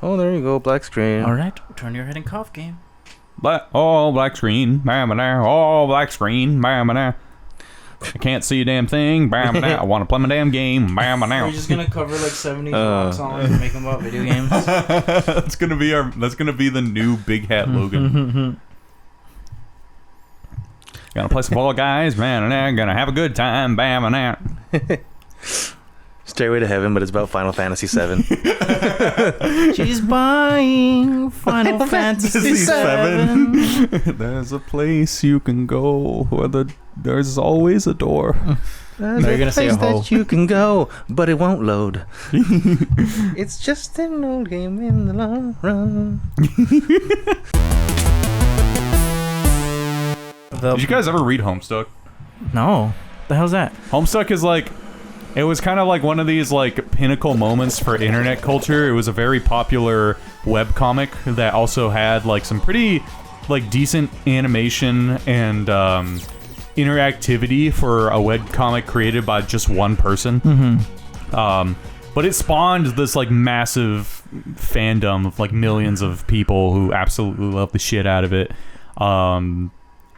Oh, there you go, black screen. All right, turn your head and cough game. Black screen. Oh, black screen. I can't see a damn thing. I want to play my damn game. We're just gonna cover like 70s rock songs and make them about video games. That's gonna be the new Big Hat Logan. Gonna play some Fall Guys, gonna have a good time. Stairway to Heaven, but it's about Final Fantasy VII. She's buying Final Fantasy VII. There's a place you can go where there's always a door. There's you're gonna say a hoe. that you can go, but it won't load. It's just an old game in the long run. Did you guys ever read Homestuck? No. The hell's that? Homestuck is like, it was kind of like one of these like pinnacle moments for internet culture. It was a very popular webcomic that also had like some pretty like decent animation and interactivity for a webcomic created by just one person. But it spawned this like massive fandom of like millions of people who absolutely love the shit out of it.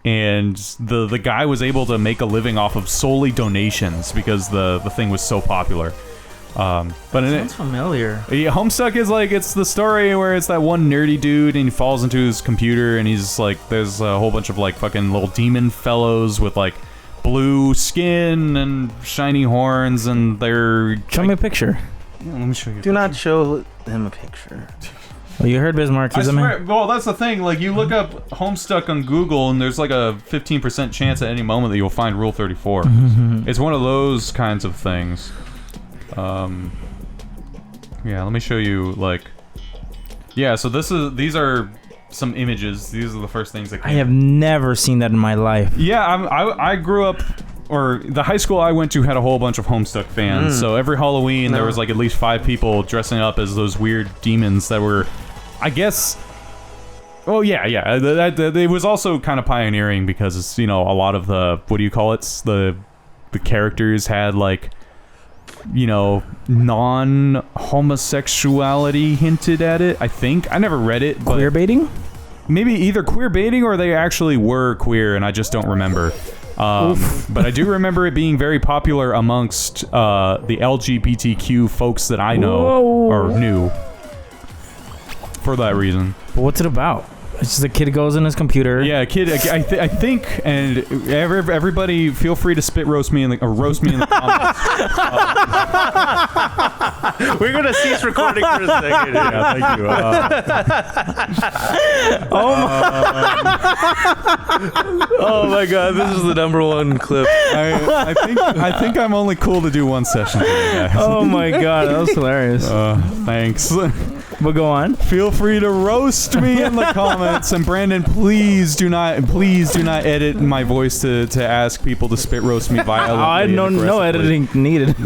And the guy was able to make a living off of solely donations because the thing was so popular. But Sounds familiar. Yeah, Homestuck is like, it's the story where it's that one nerdy dude and he falls into his computer and he's like, there's a whole bunch of like fucking little demon fellows with like blue skin and shiny horns, and they're... Show me a picture. Yeah, let me show you. Do not show him a picture. Well, you heard Bismarck. He's I a swear, man. well, that's the thing. Like, you look up Homestuck on Google, and there's like a 15% chance at any moment that you'll find Rule 34. It's one of those kinds of things. Yeah, let me show you, like... Yeah, so these are some images. These are the first things that came. I have never seen that in my life. Yeah, I grew up... Or the high school I went to had a whole bunch of Homestuck fans. So every Halloween, there was like at least 5 people dressing up as those weird demons that were... I guess... Oh, yeah. It was also kind of pioneering because, it's, you know, a lot of the... What do you call it? The characters had, like... You know, non-homosexuality hinted at it, I think. I never read it, but... Queer baiting? Maybe either queer baiting or they actually were queer and I just don't remember. But I do remember it being very popular amongst the LGBTQ folks that I know or knew for that reason. But what's it about? It's just a kid goes in his computer. Yeah, a kid. I think, and everybody, feel free to spit roast me in the comments. We're gonna cease recording for a second. Yeah, thank you. Oh my god, this is the #1 clip. I think I'm only cool to do one session today, guys. Oh my god, that was hilarious. Thanks. But go on. Feel free to roast me in the comments, and Brandon, please do not edit my voice to ask people to spit roast me violently. No editing needed.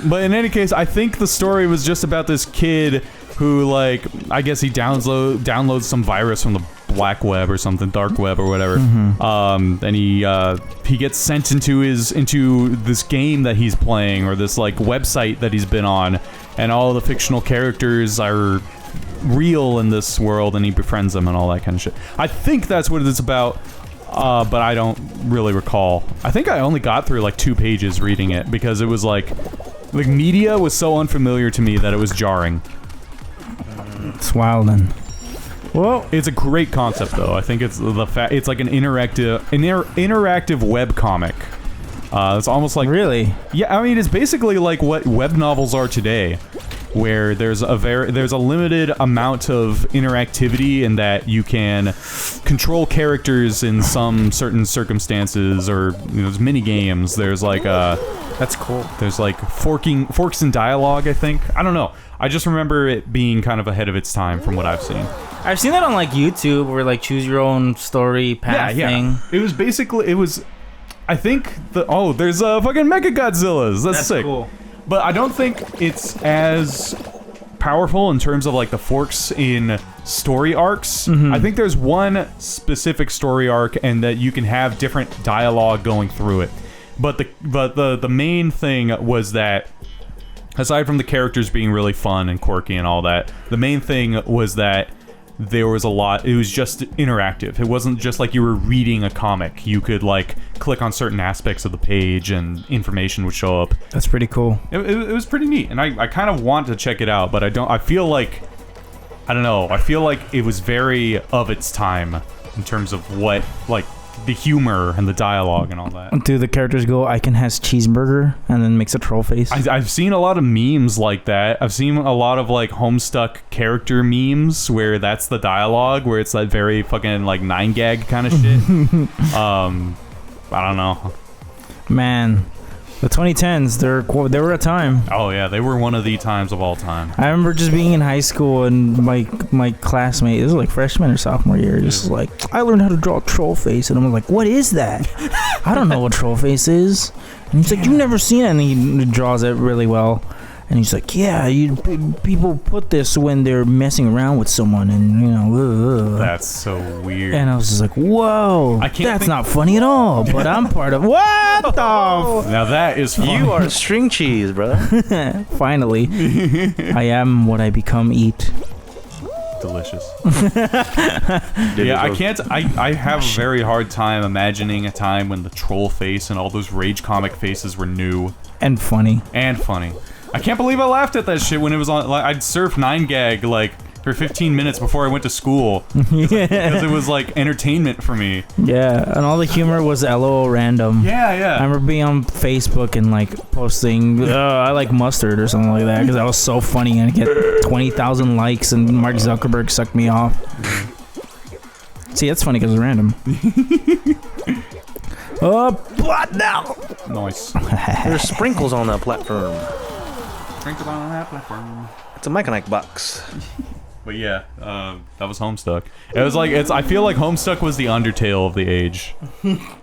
But in any case, I think the story was just about this kid who, like, I guess he downloads some virus from the black web or something, dark web or whatever. And he gets sent into this game that he's playing, or this like website that he's been on, and all the fictional characters are real in this world, and he befriends them and all that kind of shit. I think that's what it's about. But I don't really recall. I think I only got through like 2 pages reading it because it was like media was so unfamiliar to me that it was jarring. It's wild then. Well, it's a great concept though. I think it's it's like an interactive web comic. It's almost like... Really? Yeah, I mean, it's basically like what web novels are today, where there's a limited amount of interactivity in that you can control characters in some certain circumstances, or there's mini games. There's like that's cool. There's like forks in dialogue, I think. I don't know. I just remember it being kind of ahead of its time from what I've seen. I've seen that on like YouTube, where like choose your own story path thing. It was basically I think there's fucking Mechagodzillas. That's sick. Cool. But I don't think it's as powerful in terms of like the forks in story arcs. I think there's one specific story arc, and that you can have different dialogue going through it. But the main thing was that aside from the characters being really fun and quirky and all that, the main thing was that there was a lot. It was just interactive. It wasn't just like you were reading a comic. You could like click on certain aspects of the page and information would show up. That's pretty cool. It was pretty neat, and I kind of want to check it out, but I don't. I feel like, I don't know. I feel like it was very of its time in terms of what, like, the humor and the dialogue and all that. Do the characters go, Icon has cheeseburger, and then makes a troll face? I've seen a lot of memes like that. I've seen a lot of, like, Homestuck character memes where that's the dialogue, where it's that very fucking, like, 9gag kind of shit. I don't know. Man, the 2010s, they were a time. Oh, yeah, they were one of the times of all time. I remember just being in high school and my classmate, this was like freshman or sophomore year, just like, I learned how to draw a troll face, and I'm like, what is that? I don't know what troll face is. And he's like, you've never seen it, and he draws it really well. And he's like, yeah, people put this when they're messing around with someone, and you know. That's so weird. And I was just like, whoa, that's not funny at all. But I'm part of what the? Now that is funny. You are string cheese, brother. Finally, I am what I become. Eat. Delicious. Yeah, I can't. I have a very hard time imagining a time when the troll face and all those rage comic faces were new and funny. I can't believe I laughed at that shit when it was on. Like, I'd surf 9gag like for 15 minutes before I went to school because it was like entertainment for me. Yeah, and all the humor was LOL random. Yeah. I remember being on Facebook and like posting, I like mustard or something like that because that was so funny, and I get 20,000 likes, and Mark Zuckerberg sucked me off. See, that's funny because it's random. What now? Nice. There's sprinkles on that platform. Sprinkles on that platform. It's a Mike and Ike box. But yeah, that was Homestuck. It was like I feel like Homestuck was the Undertale of the age.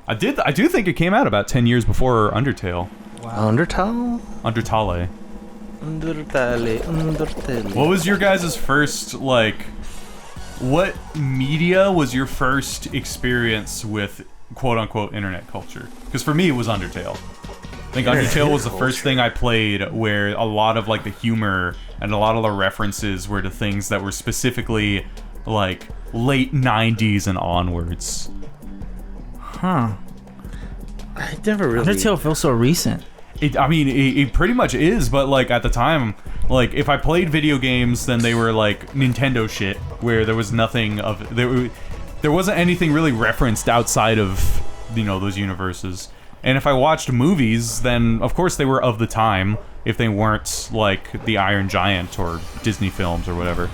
I do think it came out about 10 years before Undertale. Wow. Undertale. What was your guys' first, like, what media was your first experience with quote-unquote internet culture? Because for me, it was Undertale. I think Undertale was the first thing I played where a lot of, like, the humor and a lot of the references were to things that were specifically, like, late 90s and onwards. Huh. I never really... Undertale feels so recent. It pretty much is, but, like, at the time, like, if I played video games, then they were, like, Nintendo shit, where there was nothing of... There wasn't anything really referenced outside of, you know, those universes. And if I watched movies, then, of course, they were of the time, if they weren't, like, The Iron Giant or Disney films or whatever.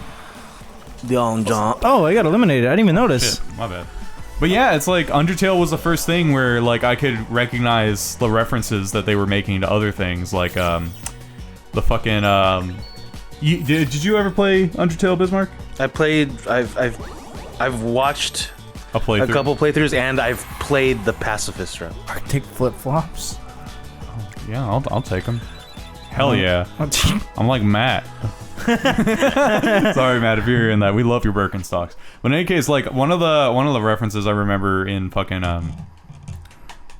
The Iron Giant. Oh, I got eliminated. I didn't even notice. Shit, my bad. But yeah, it's like, Undertale was the first thing where, like, I could recognize the references that they were making to other things, like, the fucking, did you ever play Undertale, Bismarck? I've watched a couple playthroughs, and I've played the pacifist route. Arctic flip-flops. Yeah, I'll take them. Hell yeah. I'm like Matt. Sorry, Matt, if you're hearing that. We love your Birkenstocks. But in any case, like, one of the references I remember in fucking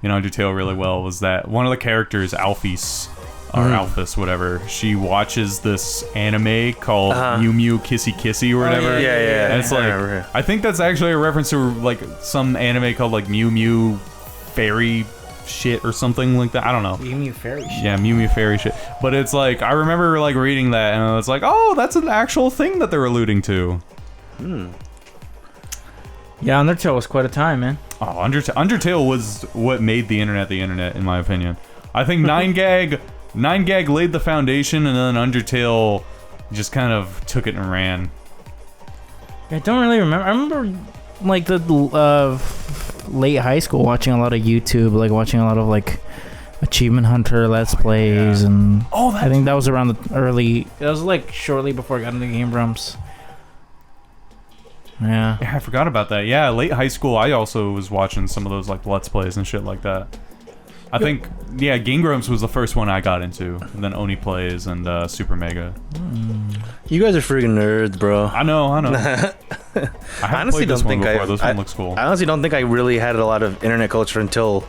Undertale really well was that one of the characters, Alphys, or Alphys, whatever, she watches this anime called Mew Mew Kissy Kissy or whatever. Yeah. And it's like, I think that's actually a reference to, like, some anime called, like, Mew Mew Fairy shit or something like that. I don't know. Mew Mew Fairy shit. Yeah, Mew Mew Fairy shit. But it's like, I remember, like, reading that, and I was like, oh, that's an actual thing that they're alluding to. Yeah, Undertale was quite a time, man. Oh, Undertale was what made the internet, in my opinion. I think 9gag laid the foundation, and then Undertale just kind of took it and ran. I don't really remember. I remember, like, the late high school watching a lot of YouTube, like watching a lot of, like, Achievement Hunter Let's Plays, and I think that was around the early... It was, like, shortly before I got into Game Grumps. Yeah, I forgot about that. Yeah, late high school, I also was watching some of those, like, Let's Plays and shit like that. I think, yeah, Game Grumps was the first one I got into, and then Oni Plays and Super Mega. You guys are freaking nerds, bro. I know. I honestly played this one before. This one looks cool. I honestly don't think I really had a lot of internet culture until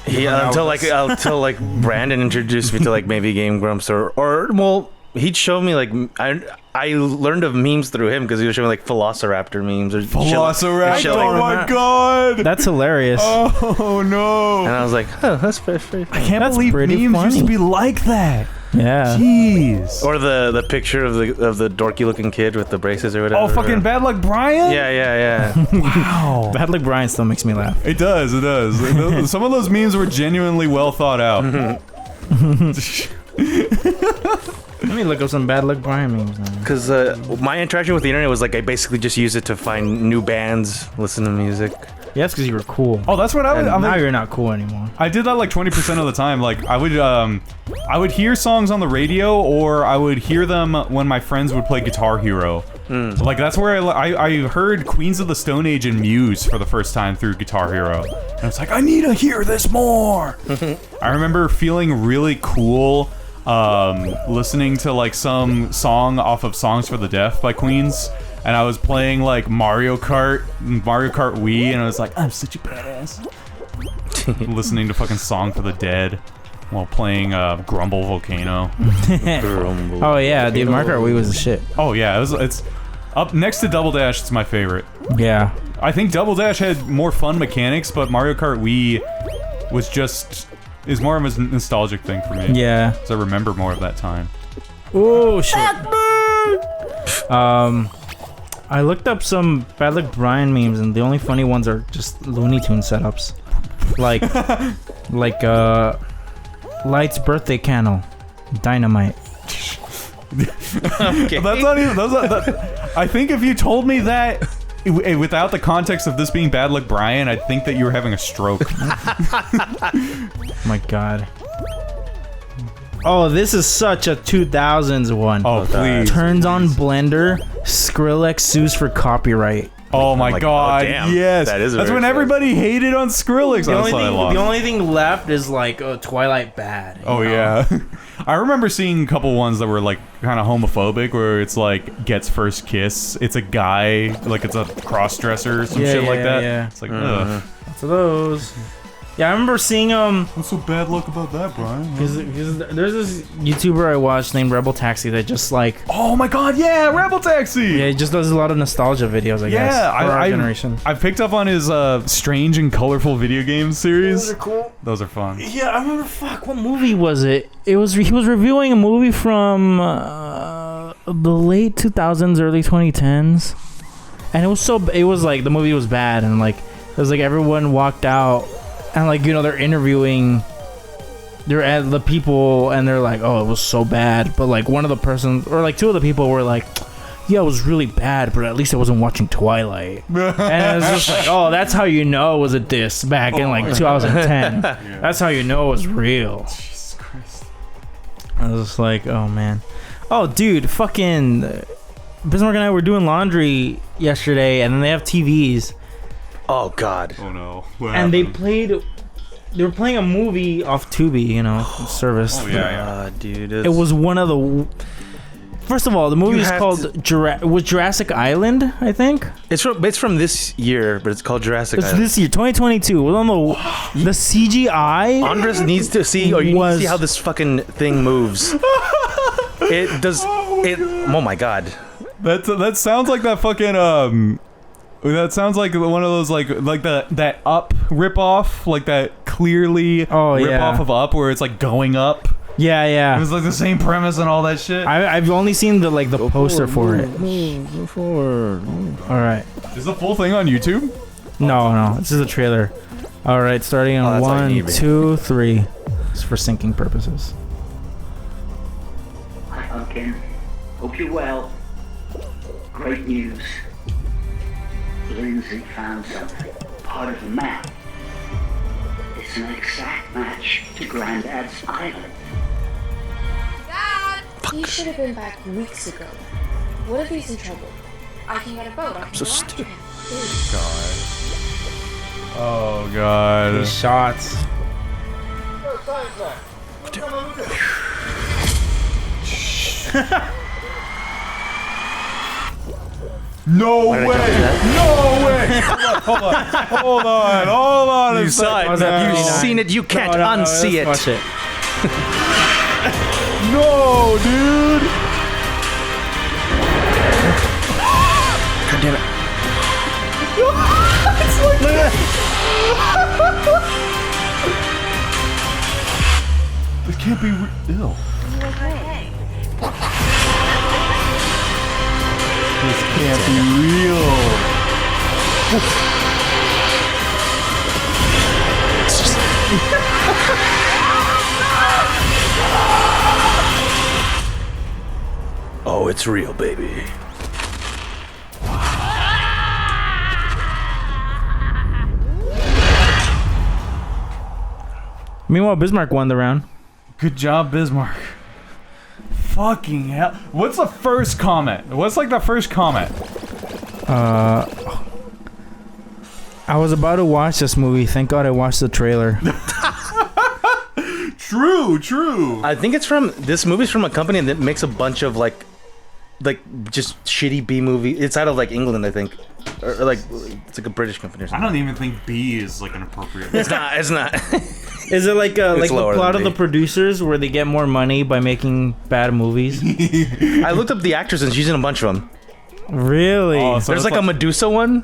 until like Brandon introduced me to like maybe Game Grumps or well, he'd show me like I learned of memes through him because he was showing me like Velociraptor memes or Velociraptor. shit Oh my god. That's hilarious. Oh no. and I was like, oh, that's very I can't That's believe pretty memes used to funny. be like that. Yeah. Jeez. Or the picture of the dorky looking kid with the braces or whatever. Oh, fucking Bad Luck Brian? Yeah. Wow. Bad Luck Brian still makes me laugh. It does. Some of those memes were genuinely well thought out. Let me look up some Bad Luck Brian memes now. Because my interaction with the internet was like I basically just used it to find new bands, listen to music. Yeah, that's because you were cool. Oh, that's what I would. And now you're not cool anymore. I did that like 20% of the time. Like I would hear songs on the radio, or I would hear them when my friends would play Guitar Hero. Like that's where I heard Queens of the Stone Age and Muse for the first time through Guitar Hero. And I was like, I need to hear this more. I remember feeling really cool listening to like some song off of Songs for the Deaf by Queens. And I was playing like Mario Kart Wii, and I was like, I'm such a badass. Listening to fucking Song for the Dead while playing Grumble Volcano. Oh yeah, dude, Mario Kart Wii was the shit. Oh yeah, it's up next to Double Dash. It's my favorite. Yeah. I think Double Dash had more fun mechanics, but Mario Kart Wii is more of a nostalgic thing for me. Yeah. So I remember more of that time. Oh shit. I looked up some Bad Luck Brian memes, and the only funny ones are just Looney Tune setups, like Light's birthday candle, Dynamite. Okay. That's not even. I think if you told me that without the context of this being Bad Luck Brian, I'd think that you were having a stroke. My God. Oh, this is such a 2000s one. Oh, please. Turns on Blender, Skrillex sues for copyright. Oh my like, god, oh, damn. yes. That's when very everybody hated on Skrillex. The only thing left is like Twilight Bad. Oh you know? yeah. I remember seeing a couple ones that were like kind of homophobic, where it's like Gets First Kiss. It's a guy, like it's a cross-dresser or some shit like that. Yeah. It's like, ugh. Lots of those. Yeah, I remember seeing What's so bad luck about that, Brian? Because there's this YouTuber I watched named Rebel Taxi that just like... Oh my god, yeah, Rebel Taxi! Yeah, he just does a lot of nostalgia videos, I guess, for our generation. I picked up on his strange and colorful video game series. Those are cool. Those are fun. Yeah, I remember, what movie was it? He was reviewing a movie from the late 2000s, early 2010s. And it was like, the movie was bad, and like, it was like everyone walked out, and like, you know, they're interviewing the people, and they're like, oh, it was so bad. But like one of the persons, or like two of the people were like, yeah, it was really bad, but at least I wasn't watching Twilight. And it was just like, oh, that's how you know it was a diss back in like 2010. Yeah. That's how you know it was real. Jesus Christ. I was just like, oh man. Oh dude, fucking Bismarck and I were doing laundry yesterday, and then they have TVs. Oh god. Oh no. And they were playing a movie off Tubi, you know, service. Oh yeah. Dude. It was one of the... First of all, the movie is called Jurassic Island, I think. It's from this year, but it's called Jurassic It's Island. this year, 2022. Well, no, the CGI. Andres needs to see, or you need to see how this fucking thing moves. It does. Oh my god. That sounds like that fucking That sounds like one of those like that Up ripoff, like that clearly ripoff of Up, where it's like going up. Yeah, yeah. It was like the same premise and all that shit. I've only seen the poster for it. Go forward. All right. Is the full thing on YouTube? No. This is a trailer. All right, starting on 1, 2, 3. It's for syncing purposes. Hi, Pumpkin. Hope you're well. Great news. Lindsay found something. Part of the map. It's an exact match to Granddad's island. Dad! He should have been back weeks ago. What if he's in trouble? I can get a boat. I'm so stupid. God. Oh god. These shots. No way! did I tell you No way! Hold on. You a saw second. it. No. You've seen it. You can't unsee it. Watch it. No, dude! God damn it. Look at It can't be real. This can't be real. Oh, it's real, baby. Meanwhile, Bismarck won the round. Good job, Bismarck. Fucking hell. What's the first comment? What's like the first comment? I was about to watch this movie. Thank God I watched the trailer. True. I think it's from this movie's from a company that makes a bunch of like just shitty B movie. It's out of like England, I think, or like it's like a British company or I something. don't even think B is like an appropriate. It's not. It's not. Is it like the lower plot than of the B. producers where they get more money by making bad movies? I looked up the actress and she's in a bunch of them. Really? Oh, so There's it's like a Medusa one.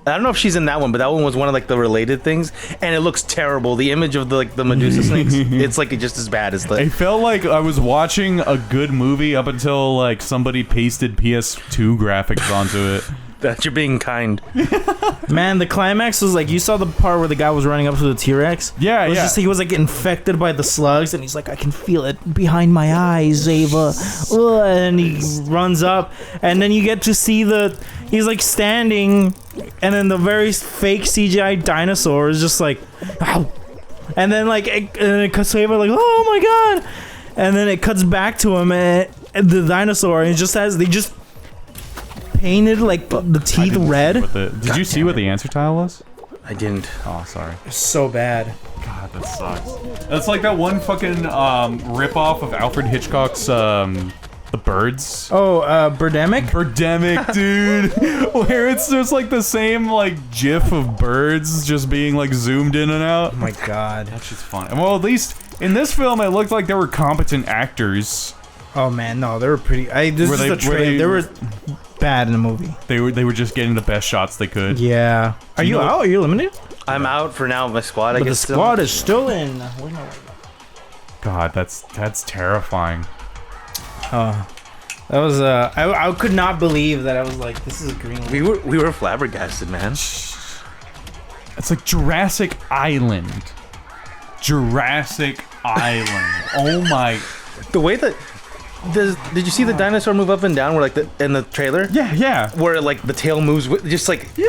I don't know if she's in that one, but that one was one of like the related things, and it looks terrible. The image of the Medusa snakes, it's like just as bad as I the. felt like I was watching a good movie up until like somebody pasted PS2 graphics onto it. That you're being kind. Man, the climax was like, you saw the part where the guy was running up to the T-Rex? Yeah, It was yeah. just he was like infected by the slugs, and he's like, I can feel it behind my eyes, Ava. Ugh, and he runs up, and then you get to see he's like standing, and then the very fake CGI dinosaur is just like, ow. And then like, it cuts to Ava like, oh my god. And then it cuts back to him, and the dinosaur, and it just has, they just painted like the teeth red. Did you see what the answer tile was? I didn't. Oh, sorry. So bad. God, that sucks. That's like that one fucking rip-off of Alfred Hitchcock's The Birds. Oh, Birdemic? Birdemic, dude. Where it's just like the same like gif of birds just being like zoomed in and out. Oh my god. That's just fun. Well, at least in this film, it looked like there were competent actors. Oh man, no, they were pretty. This Were is they- the were trailer. they- They were bad in the movie. They were just getting the best shots they could. Yeah. Are you you know- out? Are you eliminated? I'm out for now. My squad, I But the guess. squad is still in. God, that's terrifying. That was I could not believe that I was like, this is a green. We were flabbergasted, man. It's like Jurassic Island. Jurassic Island. Oh my. The way that did you see the dinosaur move up and down? Where like in the trailer? Yeah. Where like the tail moves, just like Yeah.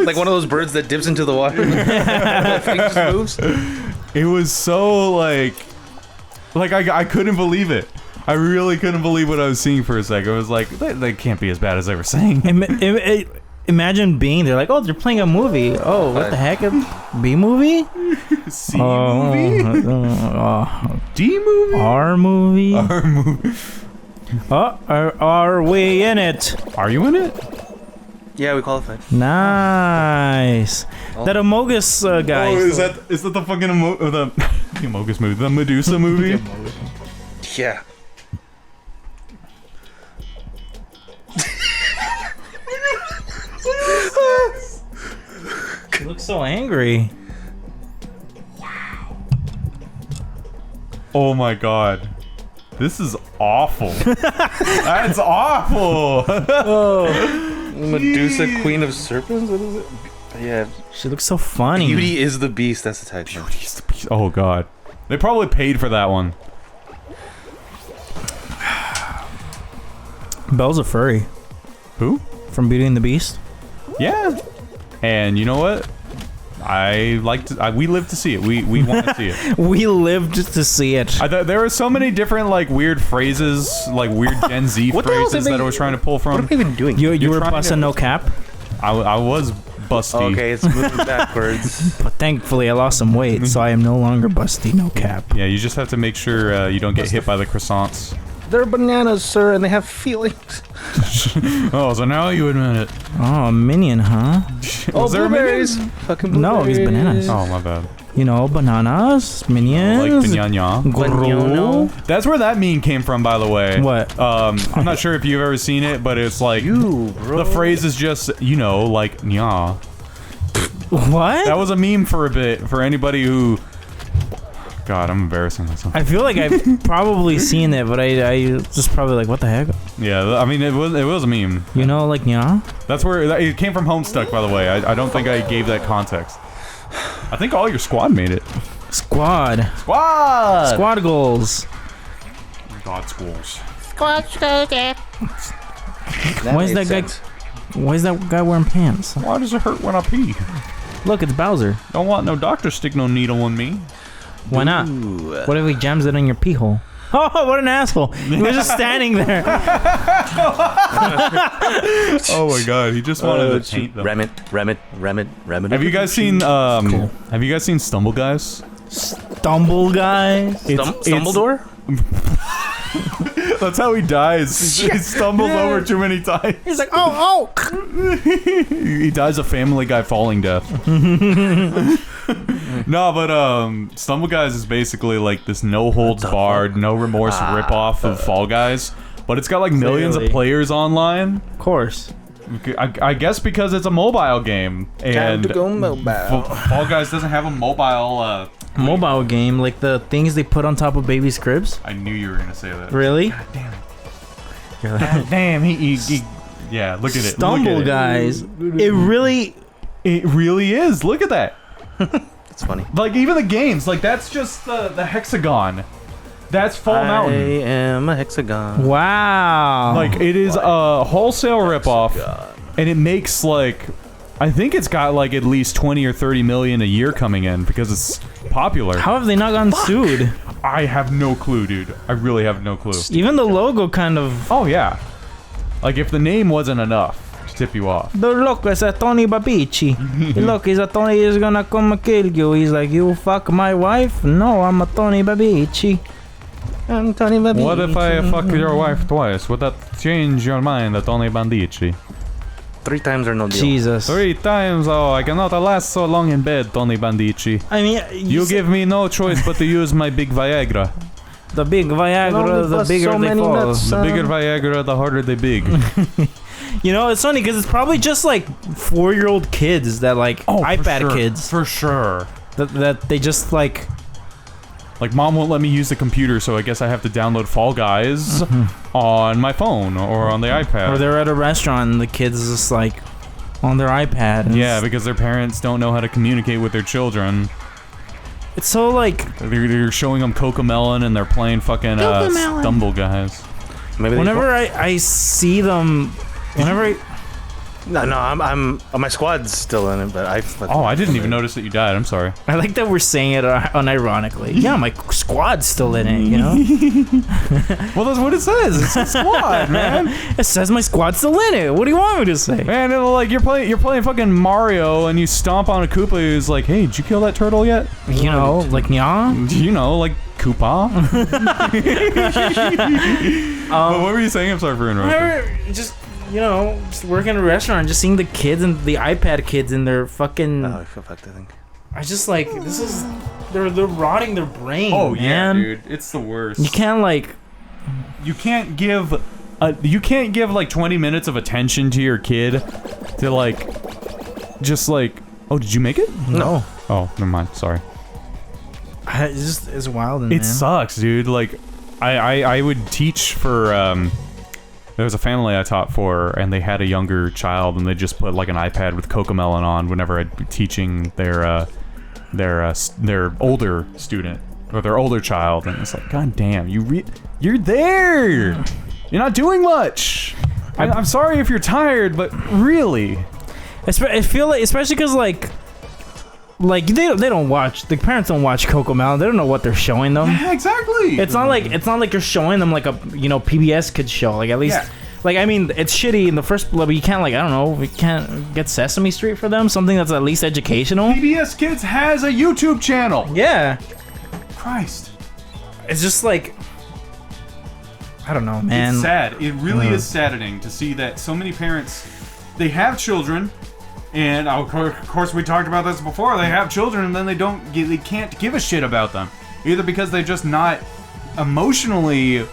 like one of those birds that dips into the water. The thing just moves. It was so like I couldn't believe it. I really couldn't believe what I was seeing for a second. I was like, they can't be as bad as they were saying. Imagine being there, like, oh, they're playing a movie. Oh, what the heck? A B movie? C movie? D movie? R movie? R movie. Oh, are we in it? Are you in it? Yeah, we qualified. Nice. That Amogus guy. Oh, is that the fucking the Amogus movie? The Medusa movie? Yeah. He looks so angry. Oh my god. This is awful. That's awful. Medusa, Queen of Serpents. What is it? Yeah. She looks so funny. Beauty is the Beast. That's the title. Oh god. They probably paid for that one. Belle's a furry. Who? From Beauty and the Beast. Yeah. And you know what? We live to see it. We want to see it. We lived to see it. There were so many different like weird phrases, like weird Gen Z What the hell phrases did that they- I was trying to pull What are from. we even doing? You You're were trying to- busting no cap, I was busty. Okay, it's moving backwards. but thankfully I lost some weight, so I am no longer busty no cap. Yeah, you just have to make sure you don't get hit by the croissants. They're bananas, sir, and they have feelings. Oh, so now you admit it. Oh, a minion, huh? Was there a blueberries. minion? Fucking No, blueberries. he's bananas. Oh, my bad. You know, bananas, Like minions. piñaña. Gru. That's where that meme came from, by the way. What? I'm not sure if you've ever seen it, but it's like Bro. the phrase is just, you know, like nya. What? That was a meme for a bit for anybody who. God, I'm embarrassing myself. I feel like I've probably seen it, but I just probably like, what the heck? Yeah, I mean it was a meme. You know, like, yeah? That's where it came from. Homestuck, by the way. I don't think I gave that context. I think all your squad made it. Squad. Squad. Squad goals. God schools. Why is that guy? Why is that guy wearing pants? Why does it hurt when I pee? Look, it's Bowser. Don't want no doctor stick no needle in me. Why not? What if he jams it in your pee hole? Oh, what an asshole! He was just standing there. Oh my god, he just wanted to paint them. Remit. Have you guys seen Have you guys seen Stumble Guys? Stumble guys. Dumbledore? That's how he dies. He stumbles over too many times. He's like, oh. He dies a Family Guy falling death. No, but Stumble Guys is basically like this no holds barred, no remorse ripoff of Fall Guys, but it's got like millions of Clearly. players online. Of course. I guess because it's a mobile game, and Time to go mobile. Fall Guys doesn't have a mobile. Mobile game, like the things they put on top of babies' cribs. I knew you were gonna say that. Really? God damn, he yeah. Look at it. Stumble Look at guys. It really. It really is. Look at that. It's funny. Like even the games, like that's just the hexagon. That's Fall I Mountain. am a hexagon. Wow. Like it is a wholesale ripoff, and it makes like, I think it's got like at least 20 or 30 million a year coming in because it's popular. how have they not gotten sued? I have no clue, dude. I really have no clue. Even the logo kind of. Oh yeah, like if the name wasn't enough to tip you off. The look is a Tony Babici. Look, he's a Tony is gonna come and kill you. He's like, you fuck my wife? No, I'm a Tony Babici. I'm Tony Baby. What if I fuck your wife twice? Would that change your mind, Tony Bandici? 3 times or no deal. Jesus. 3 times? Oh, I cannot last so long in bed, Tony Bandici. I mean, You give me no choice but to use my big Viagra. the big Viagra, Only the bust bigger so they many fall. nuts. The bigger Viagra, the harder they big. You know, it's funny because it's probably just like 4-year-old kids that like iPad kids For sure. that they just like. Like, mom won't let me use the computer, so I guess I have to download Fall Guys on my phone or on the iPad. Or they're at a restaurant and the kids is just like on their iPad. And Yeah, because their parents don't know how to communicate with their children. it's so like They're showing them Cocomelon and they're playing fucking Stumble Guys. Maybe they whenever I see them, whenever No, I'm my squad's still in it, but Oh, I didn't even notice that you died. I'm sorry. I like that we're saying it unironically. Yeah, my squad's still in it. You know, Well, that's what it says. It's a squad, man. it says my squad's still in it. What do you want me to say? Man, like you're playing fucking Mario and you stomp on a Koopa who's like, hey, did you kill that turtle yet? You know, like nya. You know, like Koopa. But what were you saying? I'm sorry for interrupting. Whenever just just working in a restaurant, just seeing the kids and the iPad kids and their fucking. Oh, I feel fucked, I think. I just like this is they're rotting their brain. Oh yeah, man. dude, it's the worst. You can't like. You can't give like 20 minutes of attention to your kid to like just like, oh, did you make it? No. Oh, never mind. Sorry. It's wild. It sucks, dude. Like I would teach for there was a family I taught for, and they had a younger child, and they just put like an iPad with Cocomelon on whenever I'd be teaching their older student or their older child, and it's like, god damn, you're there, you're not doing much. I'm sorry if you're tired, but really, I feel like, especially because like they don't watch. The parents don't watch Cocomelon. They don't know what they're showing them. yeah, exactly. It's not like you're showing them like a PBS kids show. Like at least, Yeah. like I mean, it's shitty in the first. But you can't we can't get Sesame Street for them. Something that's at least educational. PBS Kids has a YouTube channel. Yeah, Christ. it's just like I don't know, man. It's sad. It really is saddening to see that so many parents, they have children, and of course we talked about this before. They have children, and then they can't give a shit about them, either because they're just not emotionally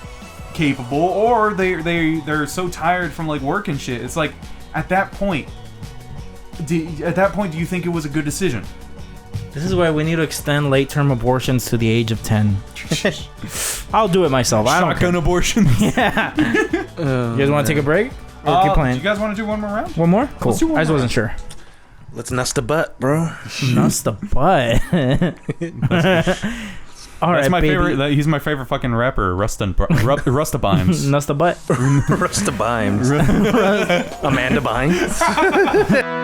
capable, or they're so tired from like work and shit. It's like at that point, do you think it was a good decision? This is why we need to extend late-term abortions to the age of 10. I'll do it myself. I don't care. Shotgun abortion. Yeah. You guys want to take a break? Or keep Do playing? you guys want to do one more round? One more? Cool. Let's do one I just more wasn't sure. Let's nest the butt, bro. Nuts the butt. All right, That's my baby. favorite. He's my favorite fucking rapper, Rustabimes. Nuts the butt. Rusta Bimes. Amanda Bynes.